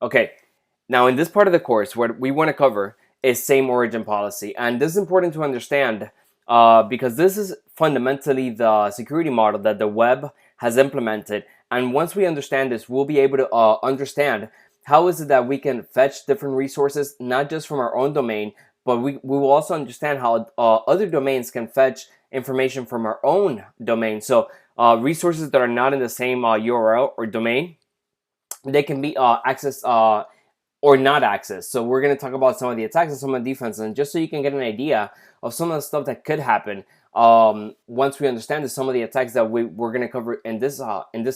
Okay, now in this part of the course, what we want to cover is same origin policy. And this is important to understand because this is fundamentally the security model that the web has implemented. And once we understand this, we'll be able to understand how is it that we can fetch different resources, not just from our own domain, but we will also understand how other domains can fetch information from our own domain. So resources that are not in the same URL or domain, they can be accessed or not accessed. So we're going to talk about some of the attacks and some of the defenses, and just so you can get an idea of some of the stuff that could happen once we understand some of the attacks that we're going to cover in this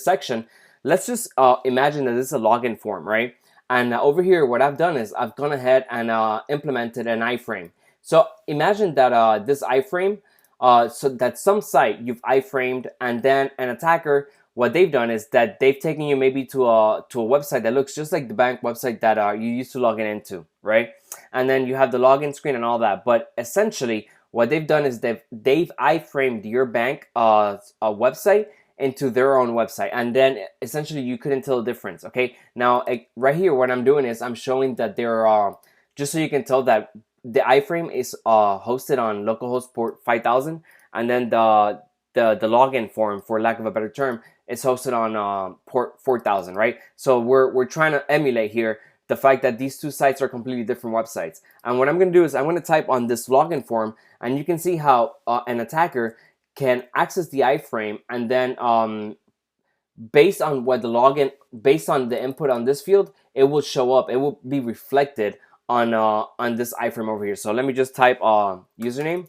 section. Let's just imagine that this is a login form, right? And over here, what I've done is I've gone ahead and implemented an iframe. So imagine that this iframe, so that some site you've iframed, and then an attacker, what they've done is that they've taken you maybe to a website that looks just like the bank website that you used to log in into, right? And then you have the login screen and all that. But essentially, what they've done is they've iframed your bank a website into their own website, and then essentially you couldn't tell the difference. Okay, now right here, what I'm doing is I'm showing that there are, just so you can tell that the iframe is hosted on localhost port 5000, and then the login form, for lack of a better term, is hosted on port 4000, right? So we're trying to emulate here the fact that these two sites are completely different websites. And what I'm going to do is I'm going to type on this login form, and you can see how an attacker can access the iframe, and then based on what the login, based on the input on this field, it will show up. It will be reflected on this iframe over here. So let me just type username.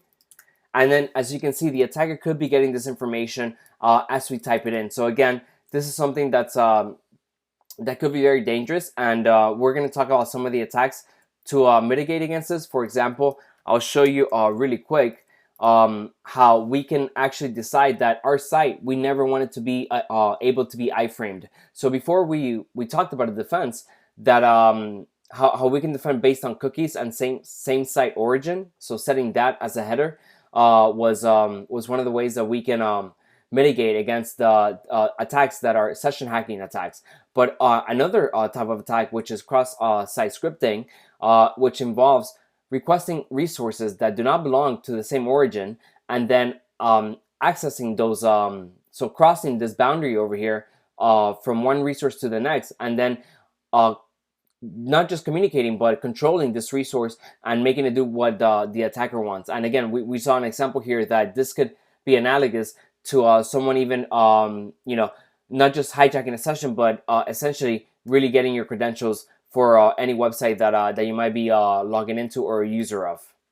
And then, as you can see, the attacker could be getting this information as we type it in. So again, this is something that's that could be very dangerous, and we're going to talk about some of the attacks to mitigate against this. For example, I'll show you really quick how we can actually decide that our site, we never want it to be able to be iframed. So before we talked about a defense that how we can defend based on cookies and same site origin. So setting that as a header was one of the ways that we can mitigate against the attacks that are session hacking attacks. But another type of attack, which is cross-site scripting, which involves requesting resources that do not belong to the same origin, and then accessing those, so crossing this boundary over here from one resource to the next, and then not just communicating, but controlling this resource and making it do what the attacker wants. And again, we saw an example here that this could be analogous to someone even, not just hijacking a session, but essentially really getting your credentials for any website that you might be logging into or a user of.